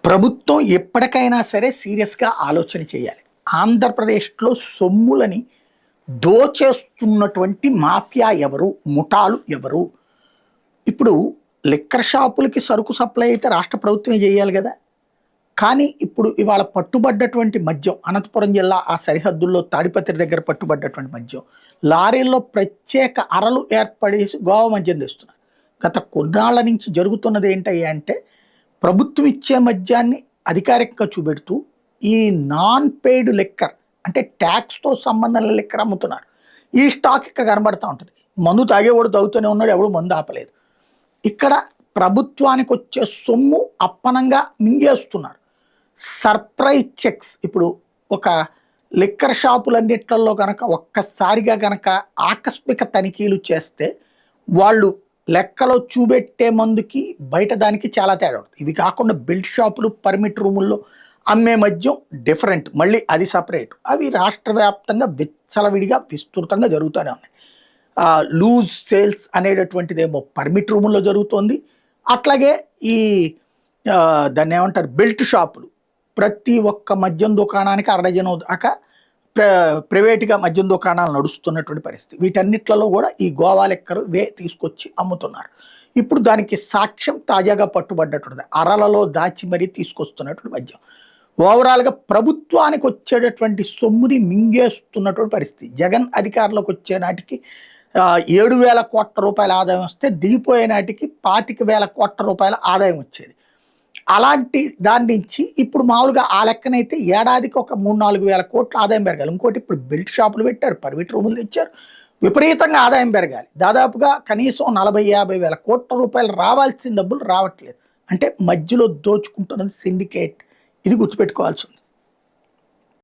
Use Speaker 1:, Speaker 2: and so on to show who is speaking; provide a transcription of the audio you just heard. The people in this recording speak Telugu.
Speaker 1: ప్రభుత్వం ఎప్పటికైనా సరే సీరియస్‌గా ఆలోచన చేయాలి. ఆంధ్రప్రదేశ్‌లో సొమ్ములని దోచేస్తున్నటువంటి మాఫియా ఎవరు? ముఠాలు ఎవరు? ఇప్పుడు లిక్కర్ షాపులకి సరుకు సప్లై అయితే రాష్ట్ర ప్రభుత్వమే జేయాలి గదా! కానీ ఇప్పుడు ఇవాళ పట్టుబడ్డటువంటి మద్యం అనంతపురం జిల్లా ఆ సరిహద్దుల్లో తాడిపత్రి దగ్గర పట్టుబడ్డటువంటి మద్యం లారీల్లో ప్రత్యేక అరలు ఏర్పడేసి గోవా మద్యం తెస్తున్నారు. గత కొన్నాళ్ల నుంచి జరుగుతున్నది ఏంటయ్యా అంటే ప్రభుత్వం ఇచ్చే మద్యాన్ని అధికారికంగా చూపెడుతూ ఈ నాన్ పెయిడ్ లిక్కర్ అంటే ట్యాక్స్‌తో సంబంధం లేని లిక్కర్ అమ్ముతున్నారు. ఈ స్టాక్ ఇక్కడ కనబడతా ఉంటది. మందు తాగేవాడు తాగుతూనే ఉన్నాడు. ఎవడు మందు ఆపలేదు. ఇక్కడ ప్రభుత్వానికొచ్చే సొమ్ము అప్పనంగా మింగేస్తున్నారు. సర్ప్రైజ్ చెక్స్ ఇప్పుడు ఒక లిక్కర్ షాపులన్నిట్లలో గనక ఒక్కసారిగా గనక ఆకస్మిక తనిఖీలు చేస్తే వాళ్ళు లెక్కలో చూపెట్టే మందుకి బయట దానికి చాలా తేడా ఉంటుంది. ఇవి కాకుండా బెల్ట్ షాపులు పర్మిట్ రూముల్లో అమ్మే మద్యం డిఫరెంట్, మళ్ళీ అది సపరేట్. అవి రాష్ట్ర వ్యాప్తంగా విచ్చలవిడిగా విస్తృతంగా జరుగుతూనే ఉన్నాయి. లూజ్ సేల్స్ అనేటటువంటిదేమో పర్మిట్ రూముల్లో జరుగుతోంది. అట్లాగే ఈ దాన్ని ఏమంటారు బెల్ట్ షాపులు ప్రతి ఒక్క మద్యం దుకాణానికి అరడజను దాకా ప్రైవేట్‌గా మద్యం దుకాణాలు నడుస్తున్నటువంటి పరిస్థితి. వీటన్నిట్లలో కూడా ఈ గోవా లిక్కర్ తీసుకొచ్చి అమ్ముతున్నారు. ఇప్పుడు దానికి సాక్ష్యం తాజాగా పట్టుబడ్డటువంటిది. అరలలో దాచి మరీ తీసుకొస్తున్నటువంటి మద్యం. ఓవరాల్‌గా ప్రభుత్వానికి వచ్చేటటువంటి సొమ్ముని మింగేస్తున్నటువంటి పరిస్థితి. జగన్ అధికారంలోకి వచ్చే నాటికి 7,000 కోట్ల రూపాయల ఆదాయం వస్తే దిగిపోయే నాటికి 25,000 కోట్ల రూపాయల ఆదాయం వచ్చేది. అలాంటి దాని నుంచి ఇప్పుడు మామూలుగా ఆ లెక్కనైతే ఏడాదికి ఒక 3-4 వేల కోట్ల ఆదాయం పెరగాలి. ఇంకోటి ఇప్పుడు బెల్ట్ షాపులు పెట్టారు, పర్మిట్ రూములు తెచ్చారు. విపరీతంగా ఆదాయం పెరగాలి. దాదాపుగా కనీసం 40-50 వేల కోట్ల రూపాయలు రావాల్సిన డబ్బులు రావట్లేదు. అంటే మధ్యలో దోచుకుంటున్నది సిండికేట్. ఇది గుర్తుపెట్టుకోవాల్సి ఉంది.